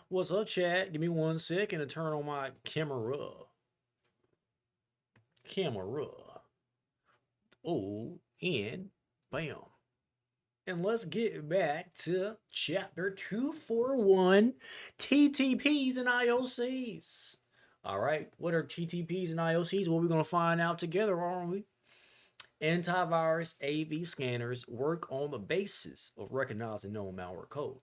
What's up, chat? Give me 1 second to turn on my camera. Camera. Oh, and bam. And let's get back to chapter 241 TTPs and IOCs. All right, what are TTPs and IOCs? Well, we're going to find out together, aren't we? Antivirus AV scanners work on the basis of recognizing known malware code.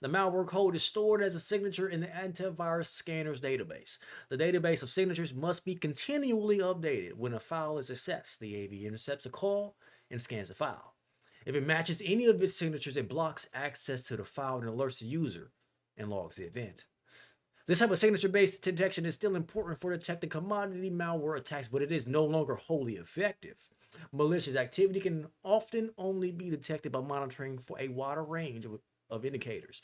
The malware code is stored as a signature in the antivirus scanner's database. The database of signatures must be continually updated. When a file is accessed, the AV intercepts a call and scans the file. If it matches any of its signatures, it blocks access to the file and alerts the user and logs the event. This type of signature-based detection is still important for detecting commodity malware attacks, but it is no longer wholly effective. Malicious activity can often only be detected by monitoring for a wider range of indicators.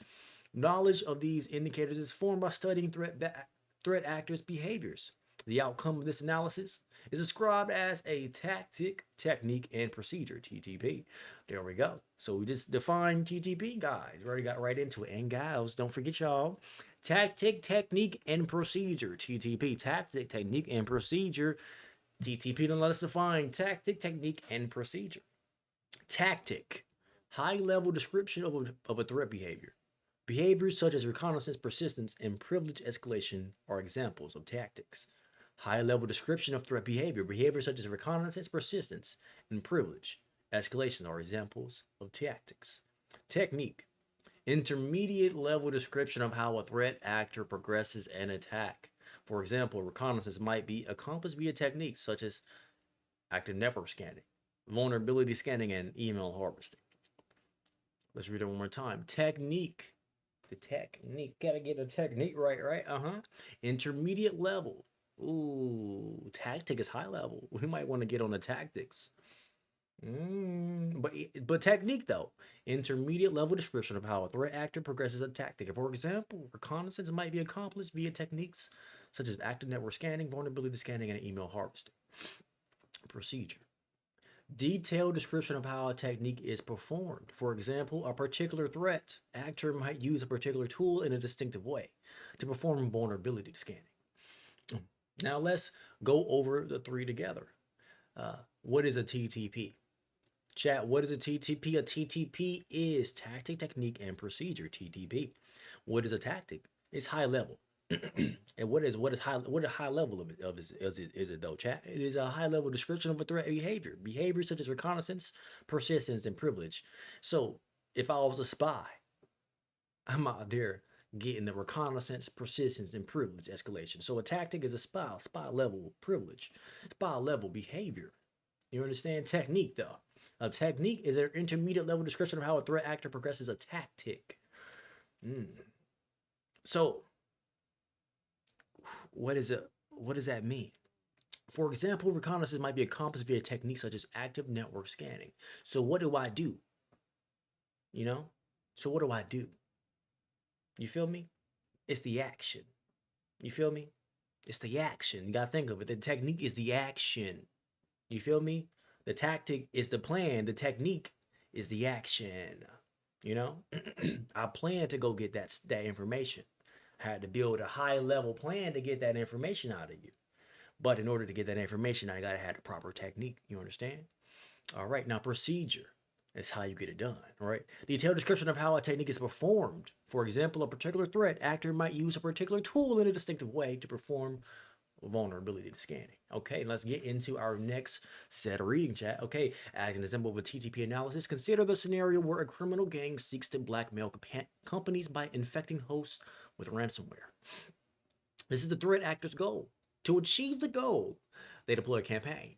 Knowledge of these indicators is formed by studying threat actors' behaviors. The outcome of this analysis is described as a tactic, technique, and procedure, TTP. There we go. So we just defined TTP, guys. We already got right into it. And gals, don't forget y'all. Tactic, technique, and procedure, TTP. Tactic, technique, and procedure. TTP don't let us define tactic, technique, and procedure. Tactic, high level description of a threat behavior. Behaviors such as reconnaissance, persistence, and privilege escalation are examples of tactics. High level description of threat behavior. Behaviors such as reconnaissance, persistence, and privilege escalation are examples of tactics. Technique. Intermediate level description of how a threat actor progresses an attack. For example, reconnaissance might be accomplished via techniques such as active network scanning, vulnerability scanning, and email harvesting. Let's read it one more time. Technique. The technique. Gotta get the technique right, right? Intermediate level. Ooh, tactic is high level. We might want to get on the tactics. But technique though, intermediate level description of how a threat actor progresses a tactic. For example, reconnaissance might be accomplished via techniques such as active network scanning, vulnerability scanning, and email harvesting. Procedure. Detailed description of how a technique is performed. For example, a particular threat actor might use a particular tool in a distinctive way to perform vulnerability scanning. Now let's go over the three together. What is a TTP? Chat, what is a TTP? A TTP is tactic, technique, and procedure. TTP. What is a tactic? It's high level. And what a high level of is it though, chat? It is a high level description of a threat behavior. Behavior such as reconnaissance, persistence, and privilege. So if I was a spy, I'm out there getting the reconnaissance, persistence, and privilege escalation. So a tactic is a spy level privilege, spy level behavior. You understand? Technique, though. A technique is an intermediate level description of how a threat actor progresses a tactic. Mm. So, what is it? What does that mean? For example, reconnaissance might be accomplished via techniques such as active network scanning. So, what do I do? You know? So, what do I do? You feel me? It's the action. You feel me? It's the action. You gotta think of it. The technique is the action. You feel me? The tactic is the plan. The technique is the action. You know, I plan to go get that information. I had to build a high level plan to get that information out of you. But in order to get that information, I gotta have the proper technique. You understand? All right. Now procedure is how you get it done. All right. Detailed description of how a technique is performed. For example, a particular threat actor might use a particular tool in a distinctive way to perform vulnerability to scanning. Okay, let's get into our next set of reading, chat. Okay, as an example of a TTP analysis, consider the scenario where a criminal gang seeks to blackmail companies by infecting hosts with ransomware. This is the threat actor's goal. To achieve the goal, they deploy a campaign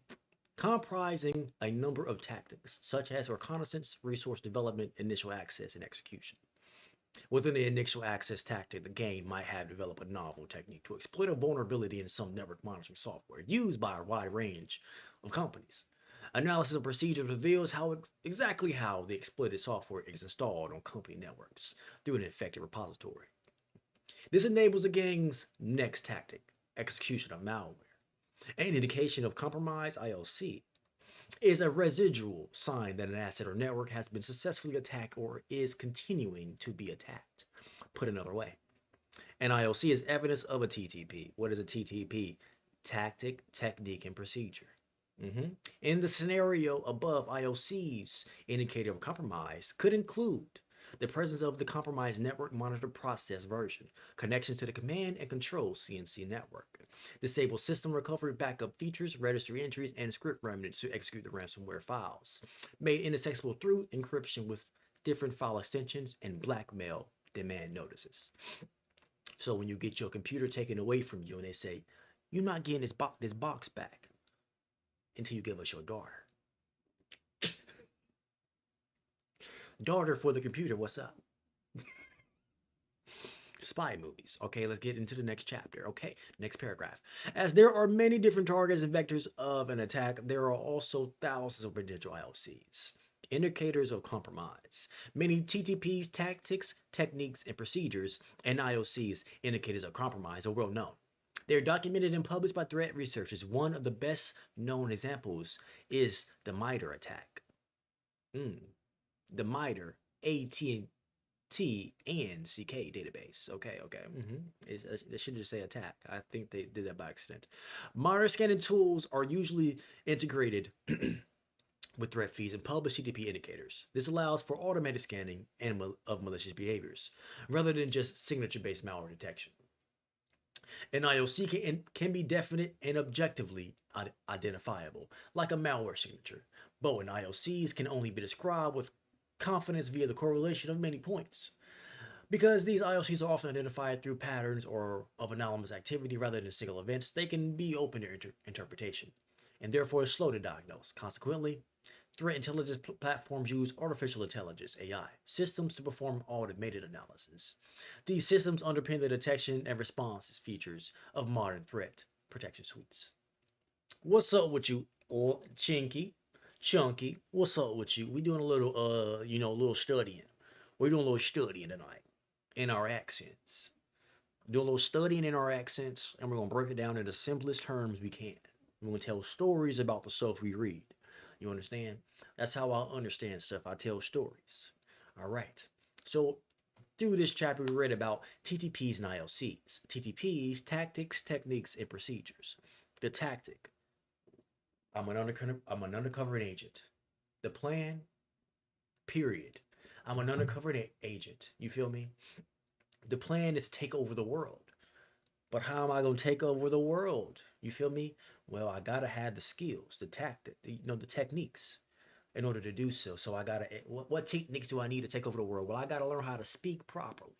comprising a number of tactics, such as reconnaissance, resource development, initial access, and execution. Within the initial access tactic, the game might have developed a novel technique to exploit a vulnerability in some network monitoring software used by a wide range of companies. Analysis of procedures reveals exactly how the exploited software is installed on company networks through an infected repository. This enables the gang's next tactic, execution of malware. An indication of compromised IOC is a residual sign that an asset or network has been successfully attacked or is continuing to be attacked. Put another way, An IOC is evidence of a TTP. What is a TTP? Tactic, technique, and procedure. In the scenario above, IOC's indicator of compromise could include the presence of the compromised network monitor process version, connections to the command and control CNC network, disable system recovery backup features, registry entries, and script remnants to execute the ransomware files, made inaccessible through encryption with different file extensions, and blackmail demand notices. So when you get your computer taken away from you and they say, you're not getting this box back until you give us your daughter. Daughter for the computer, what's up? Spy movies. Okay, let's get into the next chapter. Okay, next paragraph. As there are many different targets and vectors of an attack, there are also thousands of potential IOCs. Indicators of compromise. Many TTPs, tactics, techniques, and procedures, and IOCs, indicators of compromise, are well known. They are documented and published by threat researchers. One of the best known examples is the MITRE attack. The MITRE AT&T and CK database. Okay. It should just say attack. I think they did that by accident. MITRE scanning tools are usually integrated with threat feeds and publish TTP indicators. This allows for automated scanning of malicious behaviors rather than just signature-based malware detection. An IOC can be definite and objectively identifiable, like a malware signature, but when IOCs can only be described with confidence via the correlation of many points. Because these IOCs are often identified through patterns or of anomalous activity rather than single events, they can be open to interpretation and therefore slow to diagnose. Consequently, threat intelligence platforms use artificial intelligence (AI) systems to perform automated analysis. These systems underpin the detection and response features of modern threat protection suites. What's up with you, Chinky? Chunky? What's up with you? We doing a little, a little studying. We're doing a little studying tonight in our accents. Doing a little studying in our accents, and we're gonna break it down in the simplest terms we can. We're gonna tell stories about the stuff we read. You understand? That's how I understand stuff. I tell stories. All right. So through this chapter, we read about TTPs and IOCs. TTPs, tactics, techniques, and procedures. The tactic. I'm an undercover agent. The plan, period. I'm an undercover agent. You feel me? The plan is to take over the world. But how am I going to take over the world? You feel me? Well, I got to have the skills, the tactic, the techniques in order to do so. So I got to, what techniques do I need to take over the world? Well, I got to learn how to speak properly.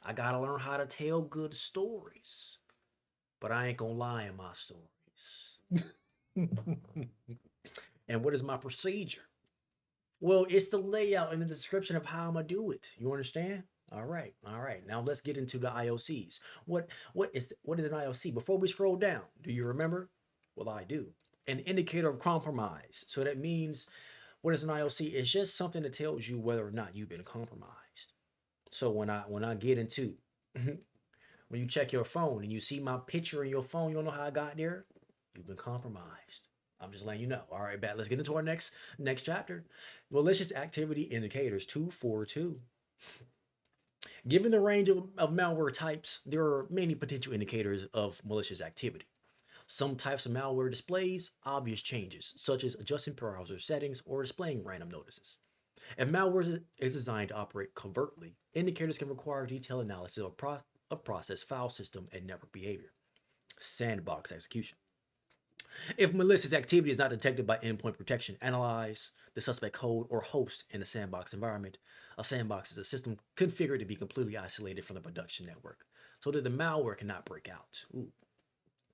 I got to learn how to tell good stories. But I ain't going to lie in my stories. And what is my procedure? Well, it's the layout and the description of how I'm going to do it. You understand? All right. Now let's get into the IOCs. What is an IOC? Before we scroll down, do you remember? Well, I do. An indicator of compromise. So that means what is an IOC? It's just something that tells you whether or not you've been compromised. So when I get into when you check your phone and you see my picture in your phone, you don't know how I got there. You've been compromised. I'm just letting you know. All right, let's get into our next chapter. Malicious activity indicators 242. Given the range of malware types, there are many potential indicators of malicious activity. Some types of malware displays obvious changes, such as adjusting browser settings or displaying random notices. If malware is designed to operate covertly, indicators can require detailed analysis of process, file system, and network behavior. Sandbox execution. If malicious activity is not detected by endpoint protection, analyze the suspect code or host in a sandbox environment. A sandbox is a system configured to be completely isolated from the production network so that the malware cannot break out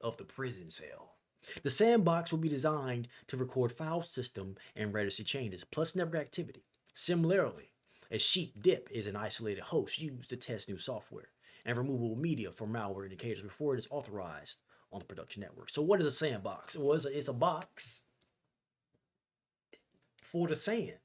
of the prison cell. The sandbox will be designed to record file system and registry changes, plus network activity. Similarly, a sheep dip is an isolated host used to test new software and removable media for malware indicators before it is authorized on the production network. So what is a sandbox? Well, it's a box for the sand,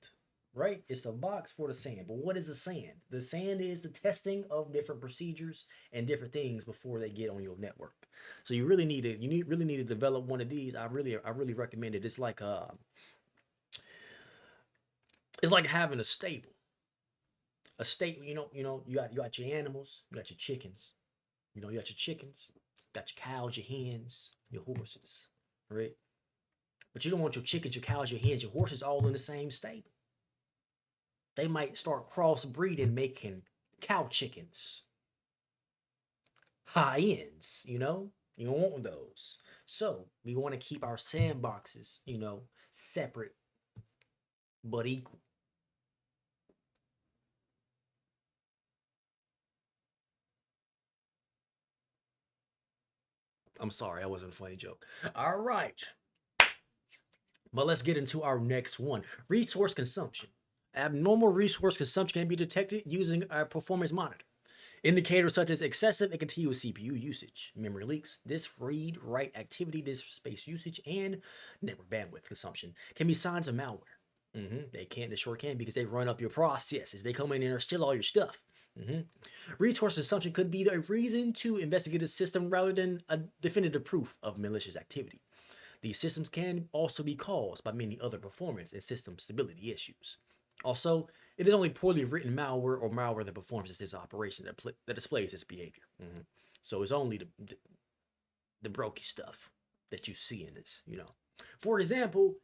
right? It's a box for the sand. But what is the sand? The sand is the testing of different procedures and different things before they get on your network. So you really need to develop one of these. I really recommend it. It's like having a stable. A state, you got your animals, you got your chickens, you got your chickens, got your cows, your hens, your horses, right? But you don't want your chickens, your cows, your hens, your horses all in the same stable. They might start crossbreeding, making cow chickens, high ends, You don't want those. So we want to keep our sandboxes, separate but equal. I'm sorry, that wasn't a funny joke. All right. But let's get into our next one. Resource consumption. Abnormal resource consumption can be detected using a performance monitor. Indicators such as excessive and continuous CPU usage, memory leaks, disk read write activity, disk space usage, and network bandwidth consumption can be signs of malware. They sure can, because they run up your processes. They come in and steal all your stuff. Mm-hmm. Resource consumption could be a reason to investigate a system rather than a definitive proof of malicious activity. These systems can also be caused by many other performance and system stability issues. Also, it is only poorly written malware or malware that performs this operation that displays this behavior. So it's only the brokey stuff that you see in this. For example,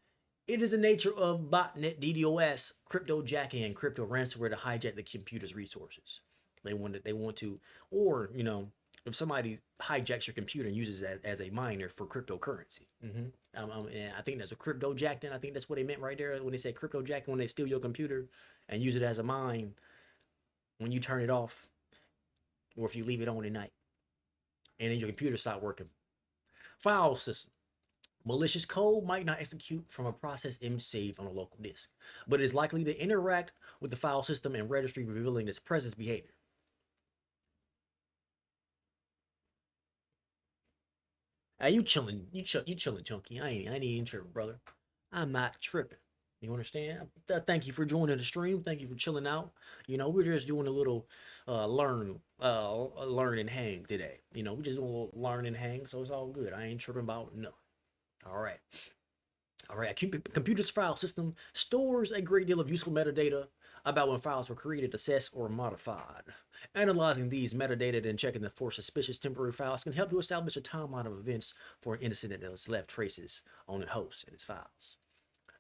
it is the nature of botnet DDoS, cryptojacking, and crypto ransomware to hijack the computer's resources. They want to, or if somebody hijacks your computer and uses it as a miner for cryptocurrency. And I think that's a crypto jacking. I think that's what they meant right there when they say crypto jacking, when they steal your computer and use it as a mine when you turn it off, or if you leave it on at night and then your computer stop working. File system. Malicious code might not execute from a process image saved on a local disk, but it is likely to interact with the file system and registry, revealing its presence behavior. Hey, you chilling? You chilling, chunky? I ain't even tripping, brother. I'm not tripping. You understand? Thank you for joining the stream. Thank you for chilling out. We're just doing a little learn and hang today. We're just doing a little learn and hang, so it's all good. I ain't tripping about no. All right. All right, a computer's file system stores a great deal of useful metadata about when files were created, assessed, or modified. Analyzing these metadata and checking for suspicious temporary files can help you establish a timeline of events for an incident that has left traces on the host and its files.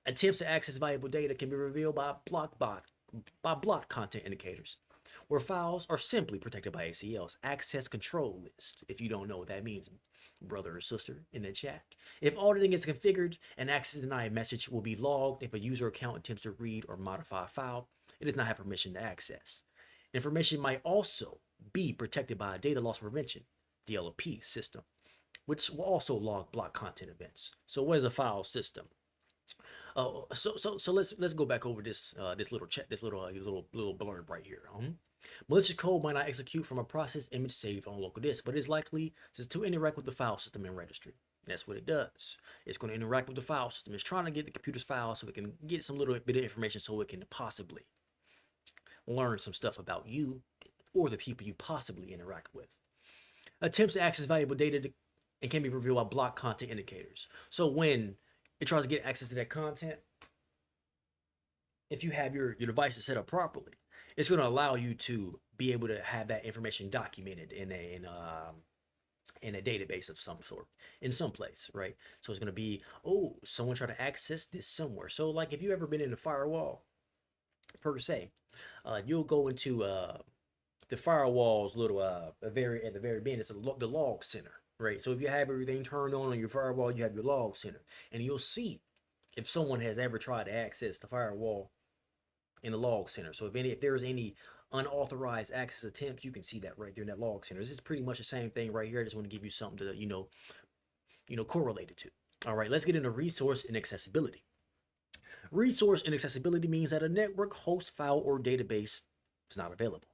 Attempts to access valuable data can be revealed by block content indicators, where files are simply protected by ACLs, access control list. If you don't know what that means, brother or sister in the chat. If auditing is configured, an access denied message will be logged if a user account attempts to read or modify a file it does not have permission to access. Information might also be protected by a data loss prevention, DLP system, which will also log block content events. So what is a file system? So let's go back over this little chat, this little blurb right here. Malicious code might not execute from a process image saved on a local disk, but is likely to interact with the file system and registry. That's what it does. It's going to interact with the file system. It's trying to get the computer's file so it can get some little bit of information so it can possibly learn some stuff about you or the people you possibly interact with. Attempts to access valuable data and can be revealed by block content indicators. So when it tries to get access to that content, if you have your devices set up properly, it's going to allow you to be able to have that information documented in a database of some sort in some place, right? So it's going to be, oh, someone tried to access this somewhere. So like if you ever been in a firewall per se, you'll go into the firewall's little very at the very end. It's the log center, right? So if you have everything turned on your firewall, you have your log center, and you'll see if someone has ever tried to access the firewall in the log center. So if there's any unauthorized access attempts, you can see that right there in that log center. This is pretty much the same thing right here. I just want to give you something to correlate it to. All right, let's get into resource and accessibility. Resource inaccessibility means that a network, host, file, or database is not available.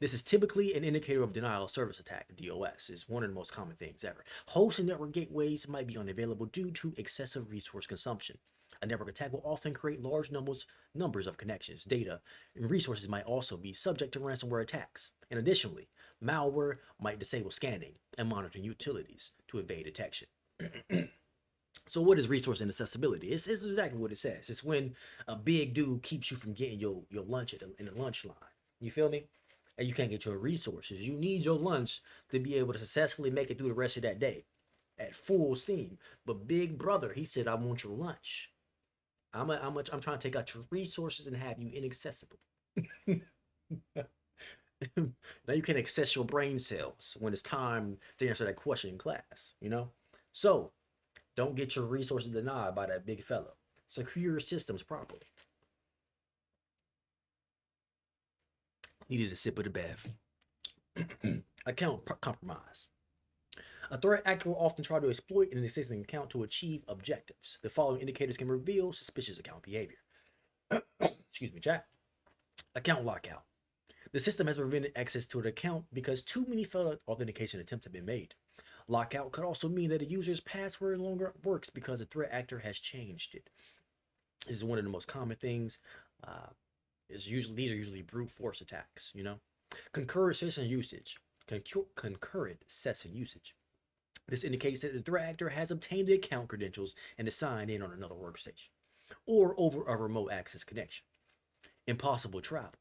This is typically an indicator of denial of service attack. DOS is one of the most common things ever. Host and network gateways might be unavailable due to excessive resource consumption. A network attack will often create large numbers of connections. Data and resources might also be subject to ransomware attacks. And additionally, malware might disable scanning and monitoring utilities to evade detection. So what is resource inaccessibility? It's exactly what it says. It's when a big dude keeps you from getting your lunch in the lunch line. You feel me? And you can't get your resources. You need your lunch to be able to successfully make it through the rest of that day at full steam. But Big Brother, he said, I want your lunch. I'm trying to take out your resources and have you inaccessible. Now you can access your brain cells when it's time to answer that question in class. So don't get your resources denied by that big fellow. Secure your systems properly. Needed a sip of the bath. Account compromise. A threat actor will often try to exploit an existing account to achieve objectives. The following indicators can reveal suspicious account behavior. Excuse me, chat. Account lockout. The system has prevented access to an account because too many failed authentication attempts have been made. Lockout could also mean that a user's password no longer works because the threat actor has changed it. This is one of the most common things. Uh, these are usually brute force attacks. Concurrent session usage. Concurrent session usage. This indicates that the threat actor has obtained the account credentials and is signed in on another workstation or over a remote access connection. Impossible travel.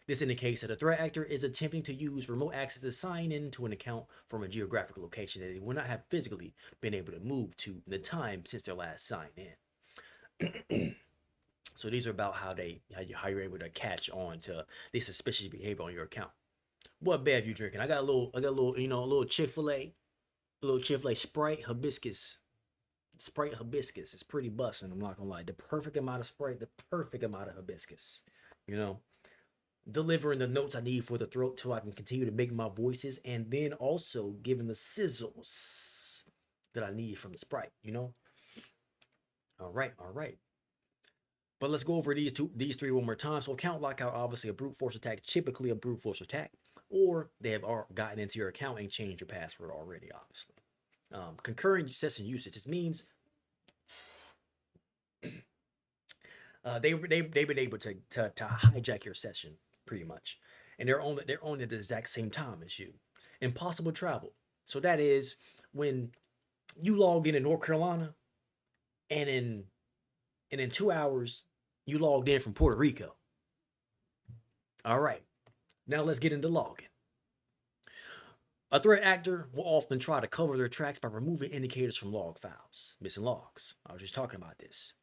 This indicates that a threat actor is attempting to use remote access to sign into an account from a geographical location that they would not have physically been able to move to in the time since their last sign in. So these are about how you're able to catch on to the suspicious behavior on your account. What bev you drinking? I got a little, a little Chick-fil-A Sprite hibiscus. Sprite hibiscus. It's pretty busting, I'm not gonna lie. The perfect amount of Sprite, the perfect amount of hibiscus. You know, delivering the notes I need for the throat so I can continue to make my voices, and then also giving the sizzles that I need from the Sprite. All right, all right. But let's go over these three one more time. So account lockout, obviously a brute force attack, typically a brute force attack, or they have gotten into your account and changed your password already, obviously. Concurrent session usage. It means they've been able to hijack your session pretty much, and they're on at the exact same time as you. Impossible travel. So that is when you log in North Carolina, and in 2 hours you logged in from Puerto Rico. All right, now let's get into logging. A threat actor will often try to cover their tracks by removing indicators from log files, missing logs. I was just talking about this.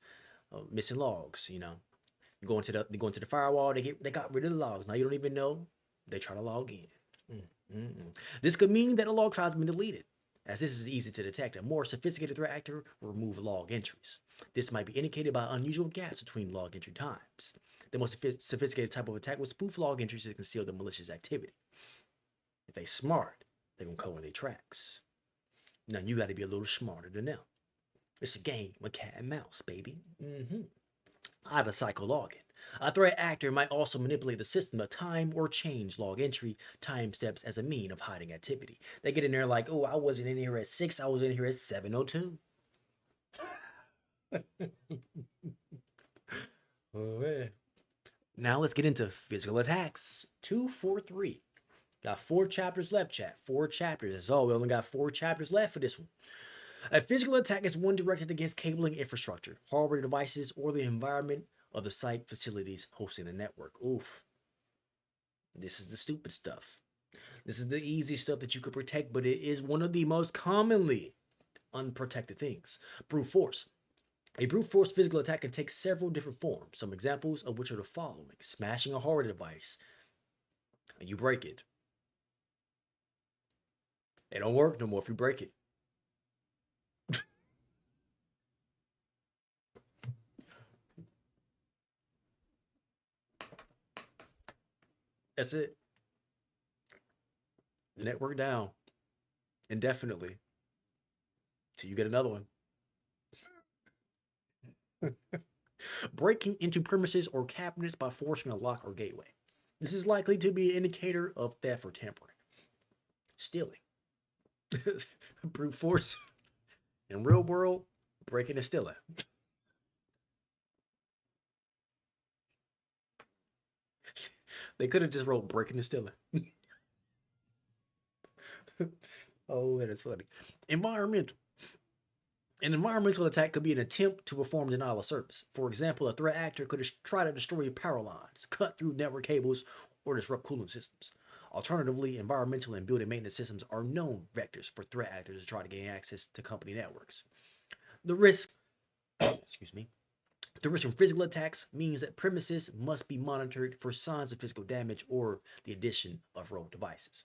Missing logs. You go into the firewall. They got rid of the logs. Now you don't even know. They try to log in. Mm-mm. This could mean that a log file has been deleted. As this is easy to detect, a more sophisticated threat actor will remove log entries. This might be indicated by unusual gaps between log entry times. The most sophisticated type of attack will spoof log entries to conceal the malicious activity. If they smart, they're gonna cover their tracks. Now you got to be a little smarter than them. It's a game with cat and mouse, baby. Out of cycle login. A threat actor might also manipulate the system to time or change log entry time steps as a mean of hiding activity. They get in there like, oh, I wasn't in here at 6, I was in here at 7:02. Oh, man. Now let's get into physical attacks. 243. Got 4 chapters left, chat. 4 chapters. That's all. We only got 4 chapters left for this one. A physical attack is one directed against cabling infrastructure, hardware devices, or the environment of the site facilities hosting the network. Oof. This is the stupid stuff. This is the easy stuff that you could protect, but it is one of the most commonly unprotected things. Brute force. A brute force physical attack can take several different forms, some examples of which are the following: smashing a hardware device, and you break it. They don't work no more if you break it. That's it. Network down indefinitely till you get another one. Breaking into premises or cabinets by forcing a lock or gateway. This is likely to be an indicator of theft or tampering. Stealing. Brute force. In real world, breaking and stealing. They could have just wrote breaking and stealing. Oh, that is funny. Environmental. An environmental attack could be an attempt to perform denial of service. For example, a threat actor could try to destroy power lines, cut through network cables, or disrupt cooling systems. Alternatively, environmental and building maintenance systems are known vectors for threat actors to try to gain access to company networks. The risk, excuse me, the risk from physical attacks means that premises must be monitored for signs of physical damage or the addition of rogue devices.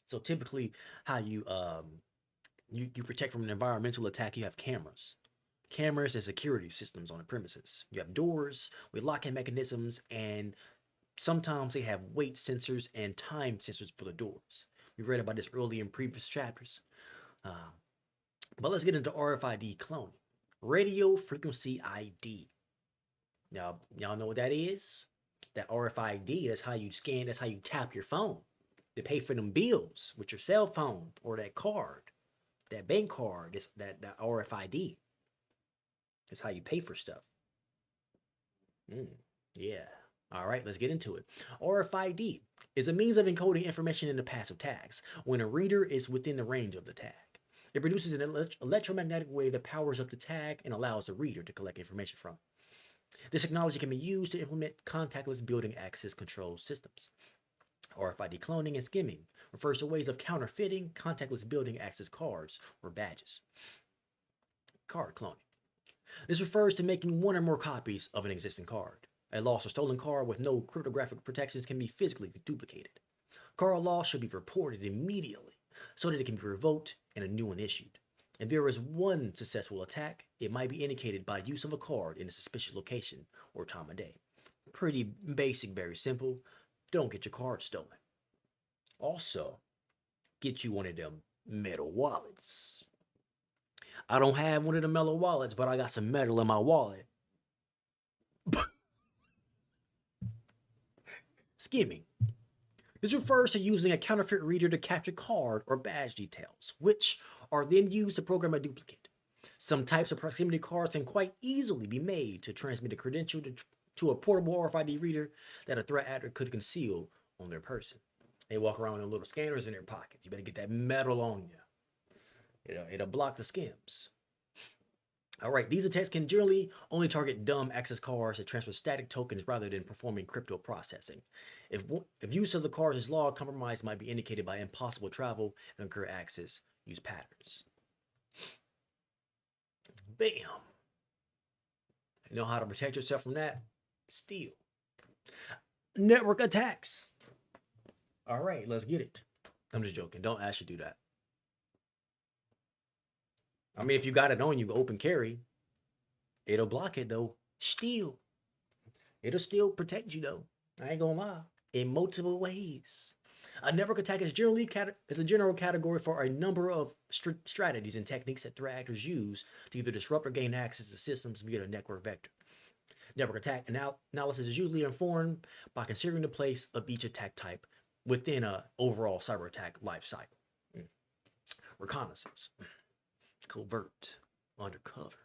So typically, how you protect from an environmental attack, you have cameras. Cameras and security systems on the premises. You have doors with locking mechanisms, and sometimes they have weight sensors and time sensors for the doors. We read about this early in previous chapters. Uh, but let's get into RFID cloning. Radio frequency ID. Now, y'all know what that is? That RFID, that's how you scan, that's how you tap your phone to pay for them bills with your cell phone or that card, that bank card, that RFID. That's how you pay for stuff. Mm, yeah. All right, let's get into it. RFID is a means of encoding information into passive tags when a reader is within the range of the tag. It produces an electromagnetic wave that powers up the tag and allows the reader to collect information from it. This technology can be used to implement contactless building access control systems. RFID cloning and skimming refers to ways of counterfeiting contactless building access cards or badges. Card cloning. This refers to making one or more copies of an existing card. A lost or stolen card with no cryptographic protections can be physically duplicated. Card loss should be reported immediately so that it can be revoked and a new one issued. If there is one successful attack, it might be indicated by use of a card in a suspicious location or time of day. Pretty basic, very simple. Don't get your card stolen. Also, get you one of them metal wallets. I don't have one of the metal wallets, but I got some metal in my wallet. Skimming. This refers to using a counterfeit reader to capture card or badge details, which are then used to program a duplicate. Some types of proximity cards can quite easily be made to transmit a credential to a portable RFID reader that a threat actor could conceal on their person. They walk around with little scanners in their pockets. You better get that metal on you. It'll block the skims. All right, these attacks can generally only target dumb access cards that transfer static tokens rather than performing crypto processing. If use of the cards is logged, compromise might be indicated by impossible travel and unclear access use patterns. Bam! You know how to protect yourself from that? Steal. Network attacks. All right, let's get it. I'm just joking. Don't actually do that. I mean, if you got it on you, open carry, it'll block it though. Steal. It'll still protect you though. I ain't gonna lie. In multiple ways. A network attack is is a general category for a number of strategies and techniques that threat actors use to either disrupt or gain access to systems via a network vector. Network attack analysis is usually informed by considering the place of each attack type within an overall cyber attack life cycle. Reconnaissance, covert, undercover.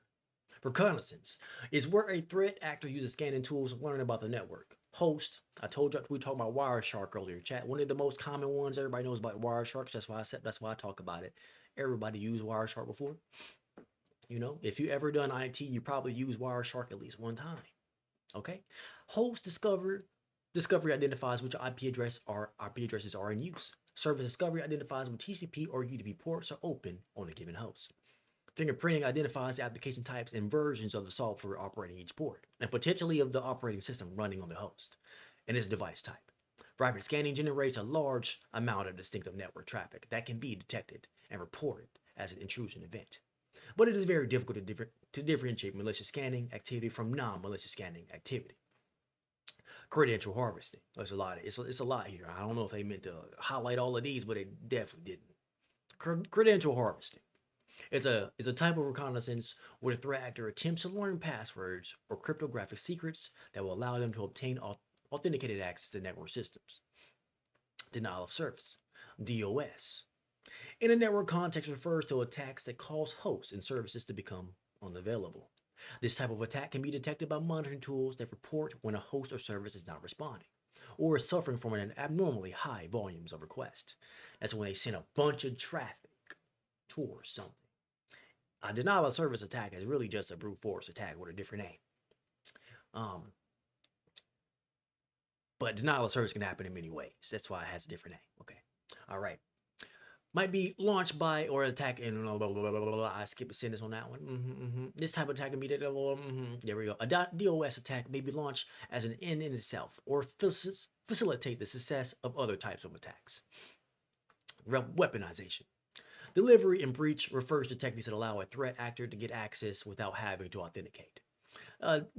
Reconnaissance is where a threat actor uses scanning tools to learn about the network. Host, I told you we talked about Wireshark earlier, chat. One of the most common ones everybody knows about Wireshark. That's why I talk about it. Everybody used Wireshark before. You know, if you ever done IT, you probably used Wireshark at least one time. Okay. Host discovery identifies which IP addresses are in use. Service discovery identifies when TCP or UDP ports are open on a given host. Fingerprinting identifies the application types and versions of the software operating each port, and potentially of the operating system running on the host, and its device type. Rapid scanning generates a large amount of distinctive network traffic that can be detected and reported as an intrusion event. But it is very difficult to differentiate malicious scanning activity from non-malicious scanning activity. Credential harvesting. There's a lot. It's a lot here. I don't know if they meant to highlight all of these, but they definitely didn't. Credential harvesting. It's a type of reconnaissance where the threat actor attempts to learn passwords or cryptographic secrets that will allow them to obtain authenticated access to network systems. Denial of service, DOS. In a network context, refers to attacks that cause hosts and services to become unavailable. This type of attack can be detected by monitoring tools that report when a host or service is not responding or is suffering from an abnormally high volumes of requests. That's when they send a bunch of traffic towards something. A denial of service attack is really just a brute force attack with a different name. Um, But denial of service can happen in many ways. That's why it has a different name. Okay. All right. Might be launched by or attack in blah, blah, blah, blah, blah, blah. I skip a sentence on that one. This type of attack can be there we go. A DOS attack may be launched as an end in itself or facilitate the success of other types of attacks. Weaponization. Delivery and breach refers to techniques that allow a threat actor to get access without having to authenticate.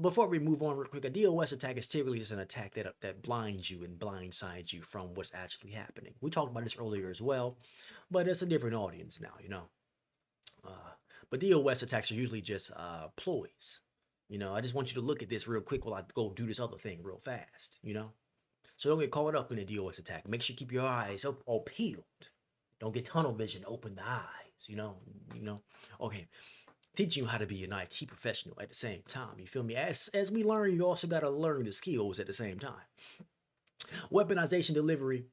Before we move on real quick, a DOS attack is typically just an attack that blinds you and blindsides you from what's actually happening. We talked about this earlier as well, but it's a different audience now, you know. Uh, but DOS attacks are usually just ploys. You know, I just want you to look at this real quick while I go do this other thing real fast, you know. So don't get caught up in a DOS attack. Make sure you keep your eyes all peeled. Don't get tunnel vision. Open the eyes. You know. Okay, teaching you how to be an IT professional at the same time. You feel me? As we learn, you also got to learn the skills at the same time. Weaponization, delivery,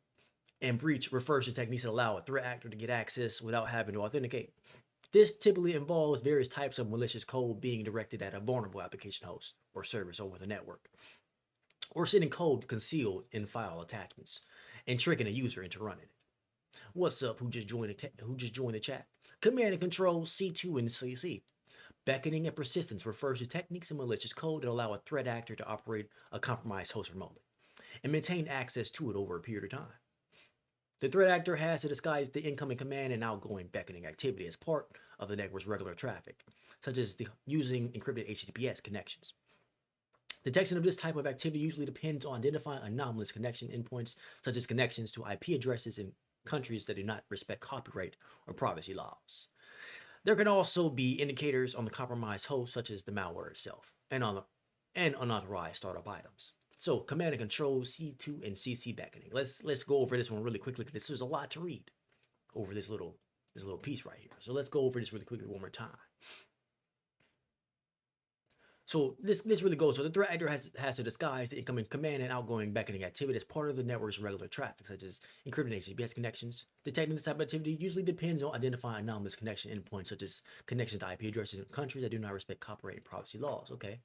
and breach refers to techniques that allow a threat actor to get access without having to authenticate. This typically involves various types of malicious code being directed at a vulnerable application host or service over the network, or sending code concealed in file attachments and tricking a user into running it. What's up? Who just joined the chat? Command and Control C2 and CC. Beckoning and persistence refers to techniques in malicious code that allow a threat actor to operate a compromised host remotely and maintain access to it over a period of time. The threat actor has to disguise the incoming command and outgoing beckoning activity as part of the network's regular traffic, such as using encrypted HTTPS connections. Detection of this type of activity usually depends on identifying anomalous connection endpoints, such as connections to IP addresses in countries that do not respect copyright or privacy laws. There can also be indicators on the compromised host, such as the malware itself, and unauthorized startup items. So, Command and Control C2 and CC beckoning. Let's go over this one really quickly. This is a lot to read over this little piece right here. So let's go over this really quickly one more time. So this really goes. So the threat actor has to disguise the incoming command and outgoing beckoning activity as part of the network's regular traffic, such as encrypted HTTPS connections. Detecting this type of activity usually depends on identifying anomalous connection endpoints, such as connections to IP addresses in countries that do not respect copyright and privacy laws. Okay.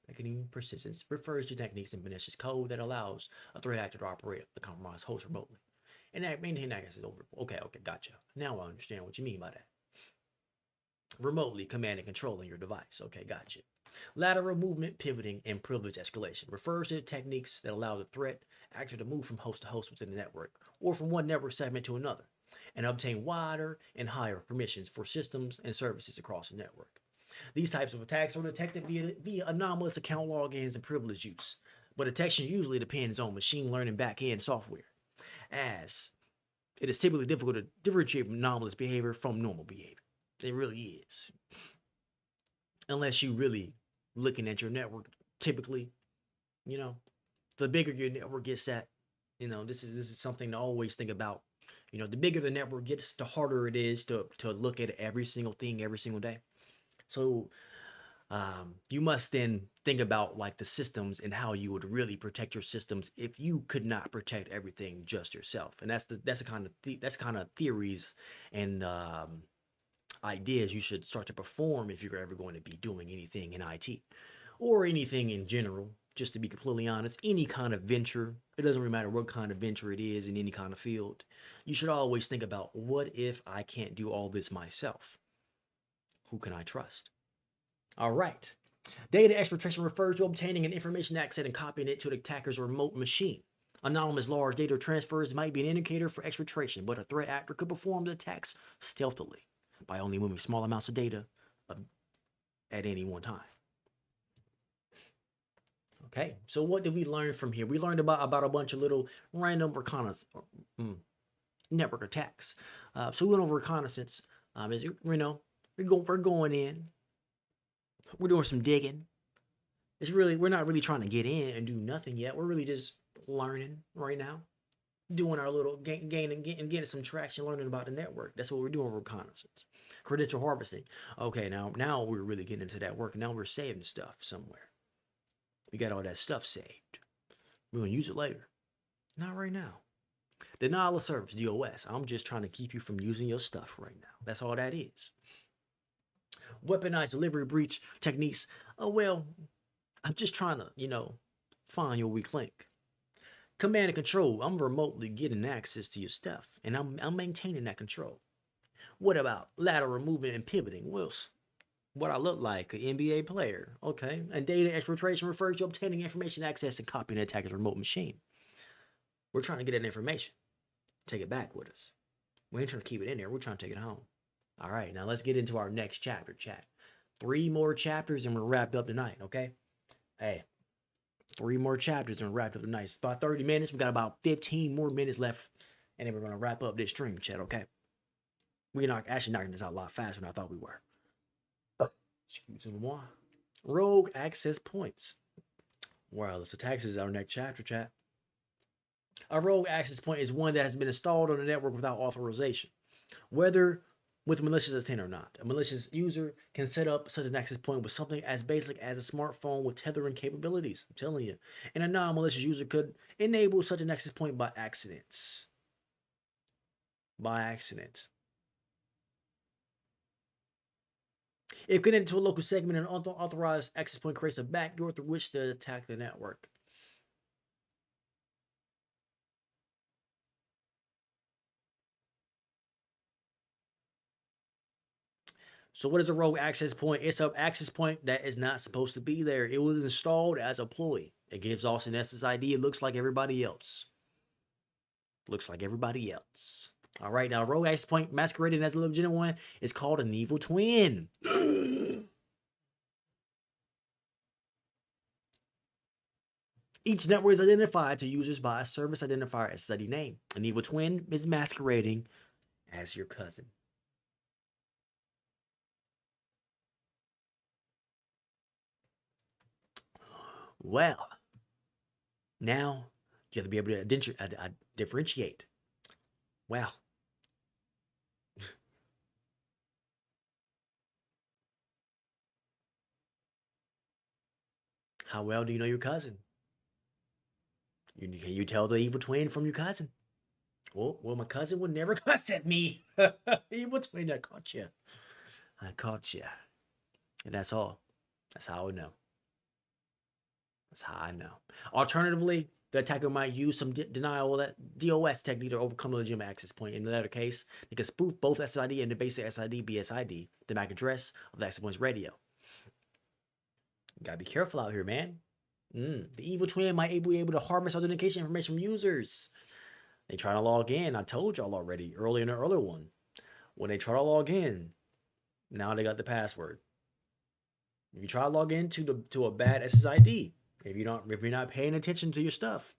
Beckoning persistence refers to techniques in malicious code that allows a threat actor to operate the compromised host remotely. And that maintain access over. Okay, gotcha. Now I understand what you mean by that. Remotely command and controlling your device. Okay, gotcha. Lateral movement, pivoting, and privilege escalation refers to techniques that allow the threat actor to move from host to host within the network or from one network segment to another and obtain wider and higher permissions for systems and services across the network. These types of attacks are detected via anomalous account logins and privilege use, but detection usually depends on machine learning backend software, as it is typically difficult to differentiate anomalous behavior from normal behavior. It really is. Unless you really looking at your network, typically, you know, the bigger your network gets at, you know, this is something to always think about. You know, the bigger the network gets, the harder it is to look at every single thing every single day. So you must then think about like the systems and how you would really protect your systems if you could not protect everything just yourself. And that's the kind of theories and ideas you should start to perform if you're ever going to be doing anything in IT or anything in general. Just to be completely honest, any kind of venture, it doesn't really matter what kind of venture it is in any kind of field, you should always think about what if I can't do all this myself? Who can I trust? All right. Data exfiltration refers to obtaining an information asset and copying it to the attacker's remote machine. Anonymous large data transfers might be an indicator for exfiltration, but a threat actor could perform the attacks stealthily by only moving small amounts of data at any one time. Okay, so what did we learn from here? We learned about a bunch of little random reconnaissance network attacks. So we went over reconnaissance. As you know, we're going in. We're doing some digging. We're not really trying to get in and do nothing yet. We're really just learning right now, doing our little getting some traction, learning about the network. That's what we're doing. Reconnaissance, credential harvesting. Okay, now we're really getting into that work. Now we're saving stuff somewhere. We got all that stuff saved. We're gonna use it later. Not right now. Denial of service, DOS. I'm just trying to keep you from using your stuff right now. That's all that is. Weaponized delivery breach techniques. Oh well, I'm just trying to, find your weak link. Command and control. I'm remotely getting access to your stuff, and I'm maintaining that control. What about lateral movement and pivoting? Well, what I look like, an NBA player. Okay. And data exfiltration refers to obtaining information, access, and copying an attacker's remote machine. We're trying to get that information. Take it back with us. We ain't trying to keep it in there. We're trying to take it home. All right. Now let's get into our next chapter, chat. 3 more chapters and we're wrapped up tonight. Okay. Hey, 3 more chapters and we're wrapped up tonight. It's about 30 minutes. We got about 15 more minutes left. And then we're going to wrap up this stream, chat. Okay. We're actually knocking this out a lot faster than I thought we were. Excuse me. Rogue access points. Wireless attacks is our next chapter, chat. A rogue access point is one that has been installed on the network without authorization, whether with malicious intent or not. A malicious user can set up such an access point with something as basic as a smartphone with tethering capabilities. I'm telling you. And a non-malicious user could enable such an access point by accident. By accident. If connected to a local segment, an unauthorized access point creates a backdoor through which to attack the network. So what is a rogue access point? It's an access point that is not supposed to be there. It was installed as a ploy. It gives off an SSID. It looks like everybody else. Looks like everybody else. All right, now a rogue access point masquerading as a legitimate one is called an evil twin. Each network is identified to users by a service identifier SSID name. An evil twin is masquerading as your cousin. Well, now you have to be able to differentiate. Well, how well do you know your cousin? Can you tell the evil twin from your cousin? Well, my cousin would never cuss at me. Evil twin, I caught you. I caught you. And that's all. That's how I know. That's how I know. Alternatively, the attacker might use some denial that DOS technique to overcome the legitimate access point. In the latter case, they can spoof both SSID and the basic SID BSID, the MAC address of the access point's radio. You gotta be careful out here, man. The evil twin might be able to harvest authentication information from users. They try to log in. I told y'all already early in the earlier one. When they try to log in, now they got the password. If you try to log into a bad SSID, if you're not paying attention to your stuff,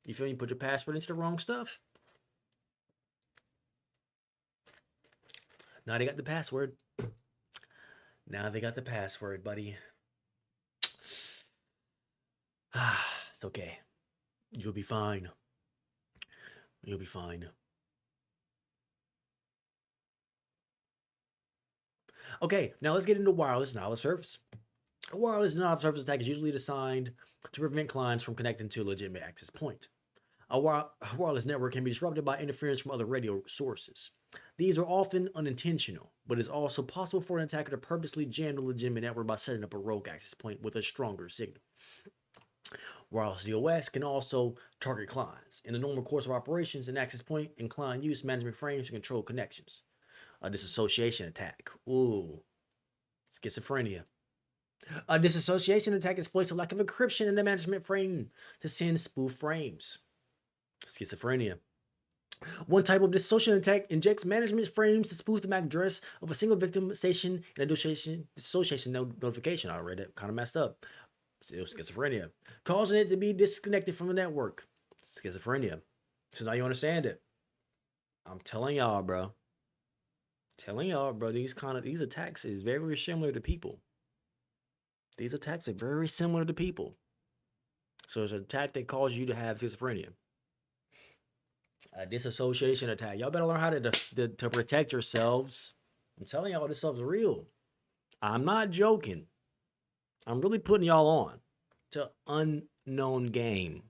you feel you put your password into the wrong stuff. Now they got the password. Now they got the password, buddy. It's okay. You'll be fine. You'll be fine. Okay, now let's get into wireless denial of service. A wireless denial of service attack is usually designed to prevent clients from connecting to a legitimate access point. A wireless network can be disrupted by interference from other radio sources. These are often unintentional, but it's also possible for an attacker to purposely jam the legitimate network by setting up a rogue access point with a stronger signal. Wireless DOS can also target clients. In the normal course of operations, an access point and client use management frames to control connections. A disassociation attack. Ooh, schizophrenia. A disassociation attack exploits a lack of encryption in the management frame to send spoof frames. Schizophrenia. One type of dissociation attack injects management frames to spoof the MAC address of a single victim station and a dissociation notification. I read it, kind of messed up. Schizophrenia. Causing it to be disconnected from the network. Schizophrenia. So now you understand it. I'm telling y'all, bro. These attacks is very similar to people. These attacks are very similar to people. So it's an attack that causes you to have schizophrenia. A disassociation attack. Y'all better learn how to protect yourselves. I'm telling y'all, this stuff's real. I'm not joking. I'm really putting y'all on to unknown game.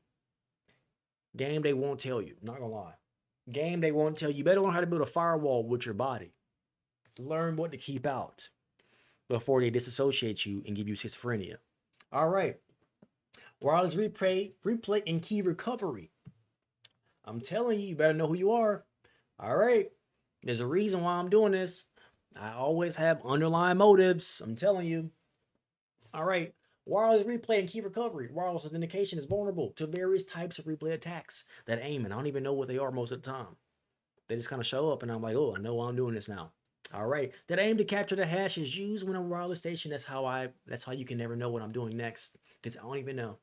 Game they won't tell you. Not gonna lie. Game they won't tell you. You better learn how to build a firewall with your body. Learn what to keep out before they disassociate you and give you schizophrenia. All right. Wireless replay and key recovery. I'm telling you, you better know who you are. All right. There's a reason why I'm doing this. I always have underlying motives. I'm telling you. All right. Wireless replay and key recovery. Wireless authentication is vulnerable to various types of replay attacks that aim, and I don't even know what they are most of the time. They just kind of show up, and I'm like, oh, I know why I'm doing this now. All right. That aim to capture the hash is used when a wireless station. That's how you can never know what I'm doing next. Because I don't even know.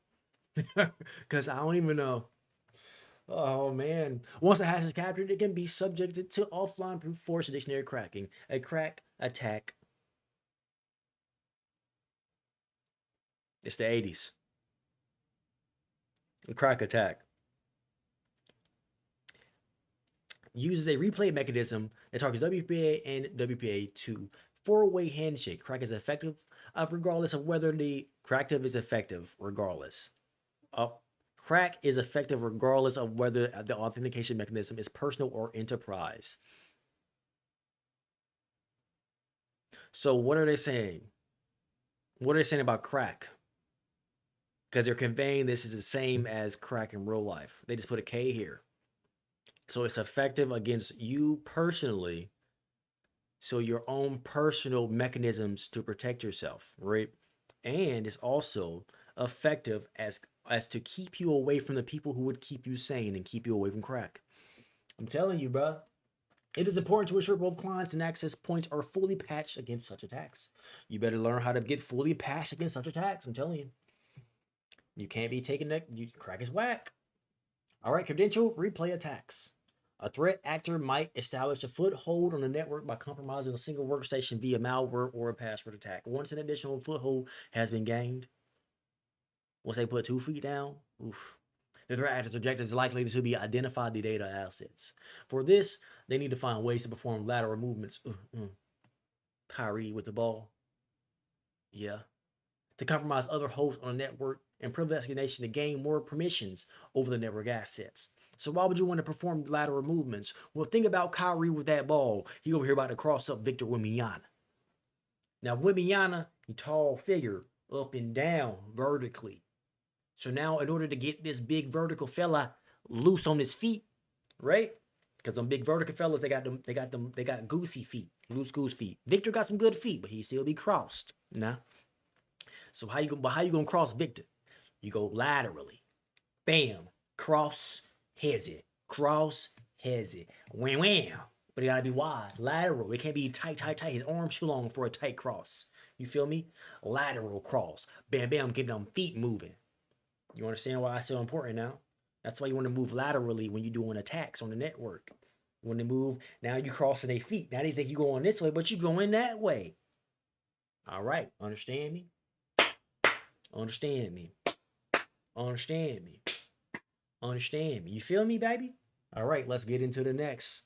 Because I don't even know. Oh man. Once the hash is captured, it can be subjected to offline brute force dictionary cracking. A crack attack. It's the 80s. A crack attack uses a replay mechanism that targets WPA and WPA2 four-way handshake. Crack is effective regardless of whether the cracktive is effective, regardless. Uh, Crack is effective regardless of whether the authentication mechanism is personal or enterprise. So what are they saying? What are they saying about crack? Because they're conveying this is the same as crack in real life. They just put a K here. So it's effective against you personally. So your own personal mechanisms to protect yourself, right? And it's also effective as to keep you away from the people who would keep you sane and keep you away from crack. I'm telling you, bro. It is important to ensure both clients and access points are fully patched against such attacks. You better learn how to get fully patched against such attacks. I'm telling you. You can't be taking that. You crack is whack. All right, credential replay attacks. A threat actor might establish a foothold on the network by compromising a single workstation via malware or a password attack. Once an additional foothold has been gained, once they put 2 feet down, oof, the threat actor's objective is likely to be identify the data assets. For this, they need to find ways to perform lateral movements. Kyrie with the ball. Yeah. To compromise other hosts on the network and privilege escalation to gain more permissions over the network assets. So why would you want to perform lateral movements? Well, think about Kyrie with that ball. He over here about to cross up Victor Wembanyama. Now Wembanyama, he tall figure, up and down vertically. So now in order to get this big vertical fella loose on his feet, right? Because them big vertical fellas, they got goosey feet, loose goose feet. Victor got some good feet, but he still be crossed. Nah. So how you gonna cross Victor? You go laterally. Bam. Cross heads it. Cross heads it. Wham wham. But it gotta be wide. Lateral. It can't be tight, tight, tight. His arm's too long for a tight cross. You feel me? Lateral cross. Bam bam. Get them feet moving. You understand why it's so important now? That's why you want to move laterally when you're doing attacks on the network. You want to move, now you crossing their feet. Now they think you going this way, but you going that way. All right. Understand me? Understand me. Understand me. Understand me. You feel me, baby? All right, let's get into the next.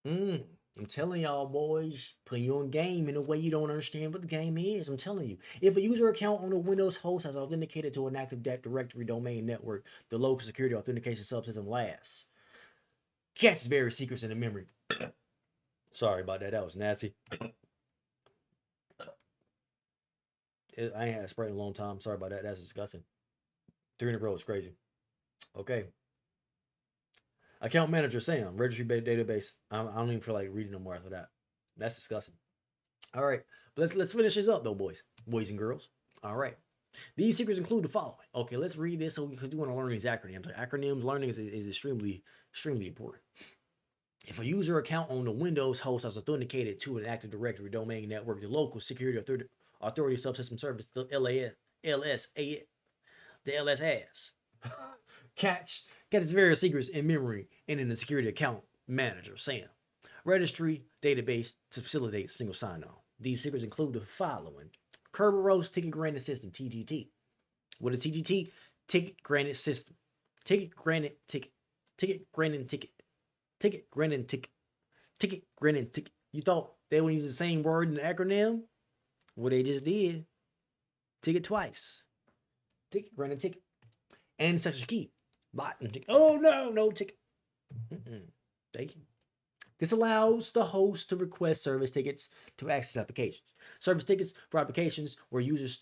I'm telling y'all, boys, put you on game in a way you don't understand what the game is. I'm telling you. If a user account on a Windows host has authenticated to an Active Directory domain network, the local security authentication subsystem lasts. Catches various secrets in the memory. Sorry about that. That was nasty. I ain't had a Sprite in a long time. Sorry about that. That's disgusting. 3 in a row is crazy. Okay. Account manager Sam, registry database. I don't even feel like reading no more after that. That's disgusting. All right, but let's finish this up though, boys and girls. All right, these secrets include the following. Okay, let's read this because we want to learn these acronyms. Acronyms learning is extremely important. If a user account on the Windows host has authenticated to an Active Directory domain network, the local security authority subsystem service, the the LS has catches various secrets in memory and in the security account manager, SAM registry database to facilitate single sign-on. These secrets include the following: Kerberos Ticket Granted System (TGT). What is TGT? Ticket Granted System. Ticket Granted Ticket. Ticket Granted Ticket. Ticket Granted Ticket. Ticket Granted Ticket. You thought they would use the same word in the acronym? Well, they just did. Ticket twice. Ticket Granted Ticket. And such key. Bot and ticket. Oh no, no ticket. Thank you. This allows the host to request service tickets to access applications. Service tickets for applications where users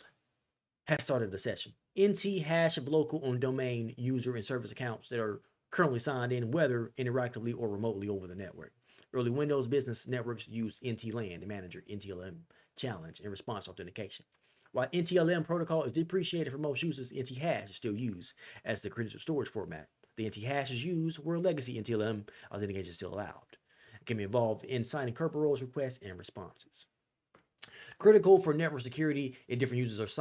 have started a session. NT hash of local on domain user and service accounts that are currently signed in, whether interactively or remotely over the network. Early Windows business networks used NTLAN, the manager NTLM challenge, and response authentication. While NTLM protocol is depreciated for most users, NT-hash is still used as the credential storage format. The NT-hash is used where legacy NTLM authentication is still allowed. It can be involved in signing Kerberos requests and responses. Critical for network security if different users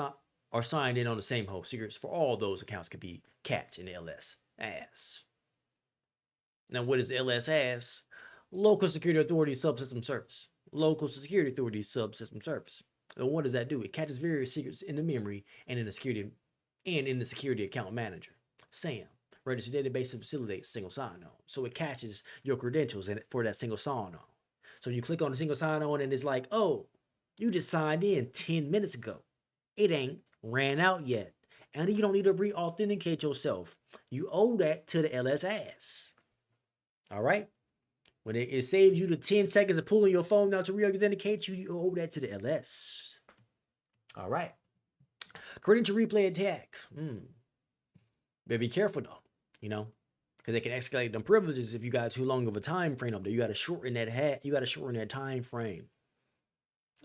are signed in on the same host. Secrets for all those accounts can be catched in LS-AS. Now, what is LS-AS? Local Security Authority Subsystem Service. Local Security Authority Subsystem Service. And what does that do? It catches various secrets in the memory and in the security account manager. SAM, registered database to facilitate single sign-on. So it catches your credentials for that single sign-on. So you click on the single sign-on and it's like, oh, you just signed in 10 minutes ago. It ain't ran out yet. And you don't need to re-authenticate yourself. You owe that to the LS-AS. All right? When it saves you the 10 seconds of pulling your phone out to re-authenticate you, you owe that to the LS. All right. Credential replay attack. Better be careful though, because they can escalate them privileges if you got too long of a time frame up there. You got to shorten that time frame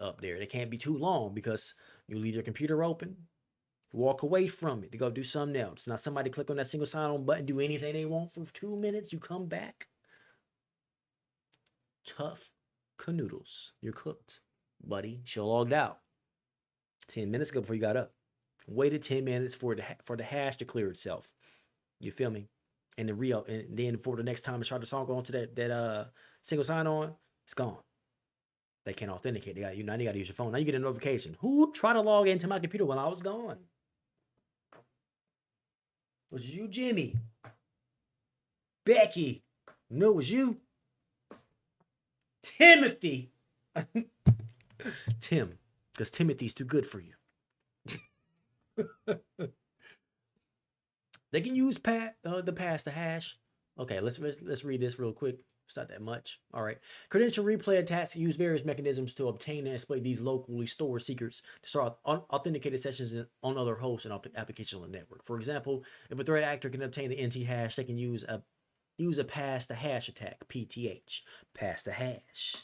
up there. It can't be too long because you leave your computer open, walk away from it to go do something else. Now somebody click on that single sign-on button, do anything they want for 2 minutes, you come back. Tough canoodles. You're cooked, buddy. She logged out 10 minutes ago before you got up. Waited 10 minutes for the hash to clear itself. You feel me? And then for the next time to try to song on to that single sign-on, it's gone. They can't authenticate. Now you got to use your phone. Now you get a notification. Who tried to log into my computer while I was gone? It was you, Jimmy? Becky? No, it was you. Timothy. Tim, because Timothy's too good for you. They can use the pass the hash. Okay, let's read this real quick. It's not that much. All right. Credential replay attacks use various mechanisms to obtain and exploit these locally stored secrets to start authenticated sessions on other hosts and applications on the network. For example, if a threat actor can obtain the NT hash, they can use a pass the hash attack, PTH. Pass the hash.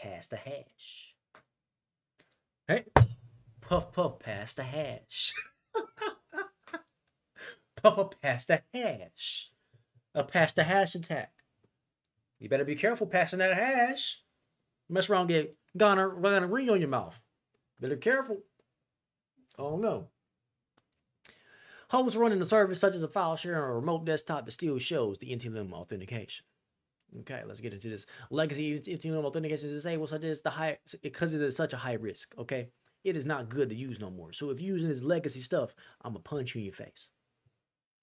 Pass the hash. Hey, puff puff, pass the hash. Puff puff, pass the hash. Pass the hash attack. You better be careful passing that hash. Mess around, get gonorrhea on your mouth. Better careful. Oh no. Hosts running a service such as a file share or a remote desktop that still shows the NTLM authentication. Okay, let's get into this. Legacy NTLM authentication is disabled such as because it is such a high risk. Okay, it is not good to use no more. So if you're using this legacy stuff, I'm gonna punch you in your face.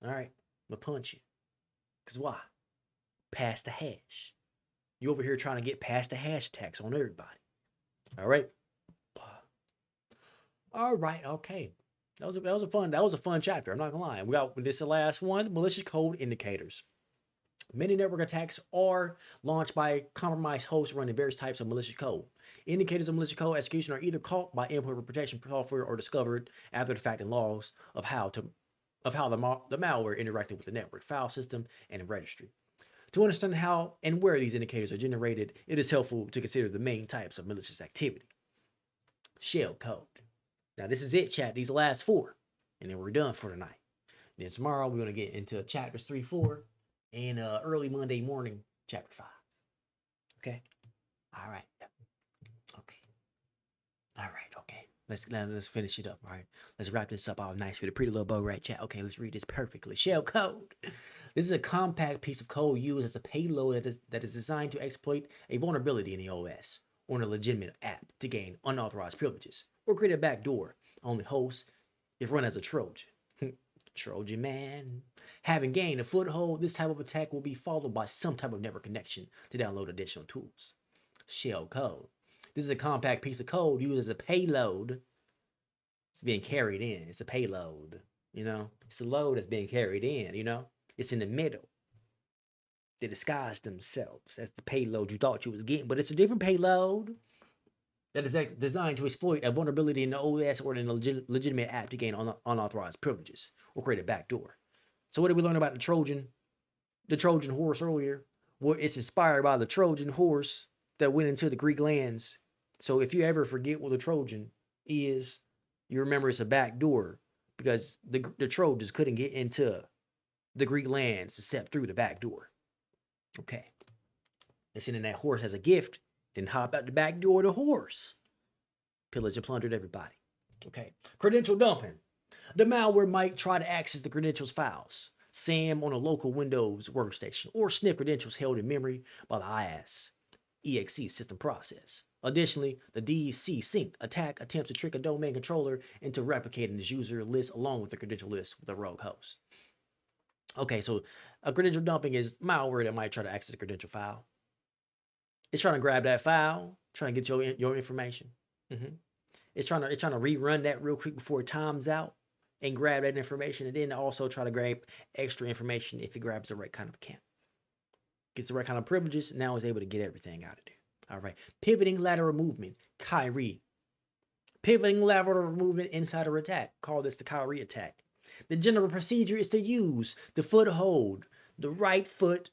All right, I'm gonna punch you. Cause why? Pass the hash. You over here trying to get past the hash attacks on everybody. All right. All right. Okay. That was a fun chapter. I'm not gonna lie. We got this the last one. Malicious code indicators. Many network attacks are launched by compromised hosts running various types of malicious code. Indicators of malicious code execution are either caught by endpoint protection software or discovered after the fact in logs of how the malware interacted with the network, file system, and registry. To understand how and where these indicators are generated, it is helpful to consider the main types of malicious activity. Shell code. Now this is it, chat. These last 4. And then we're done for tonight. Then tomorrow we're going to get into chapters 3, 4, and early Monday morning, chapter 5. Okay? All right. Okay. All right, okay. Let's finish it up, all right? Let's wrap this up all nice with a pretty little bow, right, chat? Okay, let's read this perfectly. Shell code. This is a compact piece of code used as a payload that is designed to exploit a vulnerability in the OS or in a legitimate app to gain unauthorized privileges or create a backdoor on the host if run as a Trojan. Trojan man. Having gained a foothold, this type of attack will be followed by some type of network connection to download additional tools. Shell code. This is a compact piece of code used as a payload. It's being carried in. It's a payload. It's a load that's being carried in. It's in the middle. They disguise themselves as the payload you thought you was getting, but it's a different payload that is designed to exploit a vulnerability in the OS or in a legitimate app to gain unauthorized privileges or create a backdoor. So what did we learn about the Trojan horse earlier? Well, it's inspired by the Trojan horse that went into the Greek lands. So if you ever forget what the Trojan is, you remember it's a back door because the Trojans couldn't get into the Greek lands except through the back door. Okay. They sent in that horse as a gift, then hop out the back door of the horse. Pillaged and plundered everybody. Okay. Credential dumping. The malware might try to access the credentials files, SAM on a local Windows workstation, or sniff credentials held in memory by the IaaS exe system process. Additionally, the DEC sync attack attempts to trick a domain controller into replicating this user list along with the credential list with a rogue host. Okay, so a credential dumping is malware that might try to access a credential file. It's trying to grab that file, trying to get your information. It's trying to rerun that real quick before it times out and grab that information, and then also try to grab extra information if it grabs the right kind of account. Gets the right kind of privileges, now is able to get everything out of there. All right. Pivoting lateral movement, Kyrie. Pivoting lateral movement insider attack. Call this the Kyrie attack. The general procedure is to use the foothold, the right foot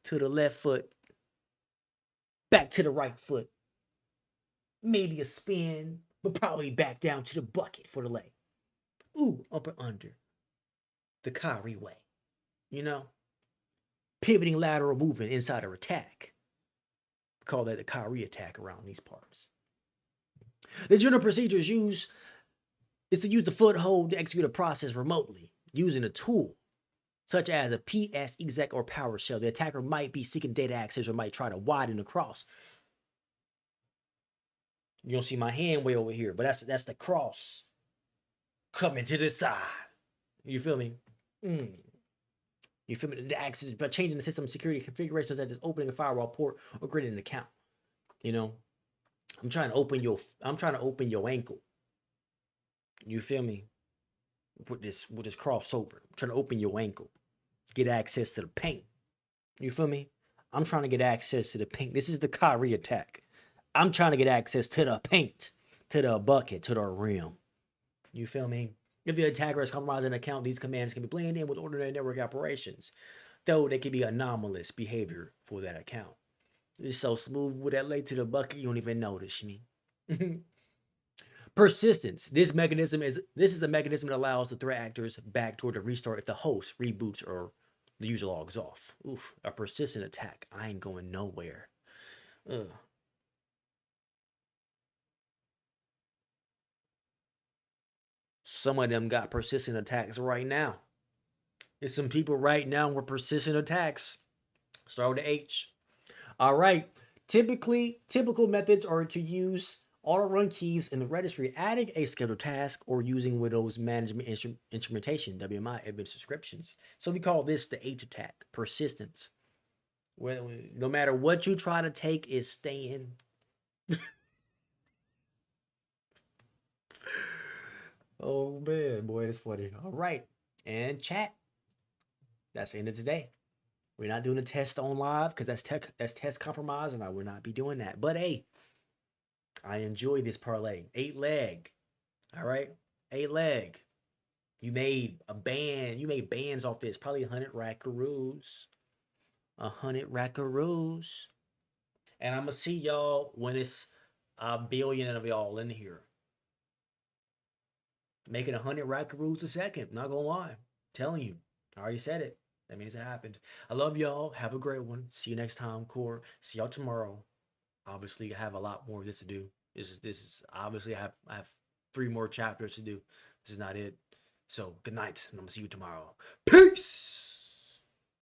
to the left foot, back to the right foot. Maybe a spin, but probably back down to the bucket for the leg. Ooh, up and under. The Kyrie way. You know? Pivoting lateral movement insider attack. We call that the Kyrie attack around these parts. The general procedure is to use the foothold to execute a process remotely using a tool such as a PS exec or PowerShell. The attacker might be seeking data access or might try to widen across. You don't see my hand way over here, but that's the cross coming to the side. You feel me? You feel me? The access by changing the system security configurations such as opening a firewall port or creating an account. You know, I'm trying to open your ankle. You feel me? With this crossover. I'm trying to open your ankle. Get access to the paint. You feel me? I'm trying to get access to the paint. This is the Kyrie attack. I'm trying to get access to the paint, to the bucket, to the rim. You feel me? If the attacker has compromised an account, these commands can be blended in with ordinary network operations, though they can be anomalous behavior for that account. It's so smooth with that link to the bucket, you don't even notice me. Persistence. This is a mechanism that allows the threat actor's backdoor to restart if the host reboots or the user logs off. Oof, a persistent attack. I ain't going nowhere. Ugh. Some of them got persistent attacks right now. There's some people right now with persistent attacks. Start with the H. All right. Typical methods are to use auto run keys in the registry, adding a scheduled task, or using Windows Management Instrumentation (WMI) advanced descriptions. So we call this the H attack, persistence. Well, no matter what you try to take, is staying. Oh man, boy, that's funny. All right, and chat. That's the end of today. We're not doing a test on live because that's test compromise, and I will not be doing that. But hey, I enjoy this parlay. 8 leg. All right. 8 leg. You made a band. You made bands off this. Probably 100 rackaroos. 100 rackaroos. And I'm going to see y'all when it's a billion of y'all in here. Making 100 rackaroos a second. Not going to lie. Telling you. I already said it. That means it happened. I love y'all. Have a great one. See you next time, Core. See y'all tomorrow. Obviously, I have a lot more of this to do. This is obviously I have 3 more chapters to do. This is not it. So good night, and I'm gonna see you tomorrow. Peace.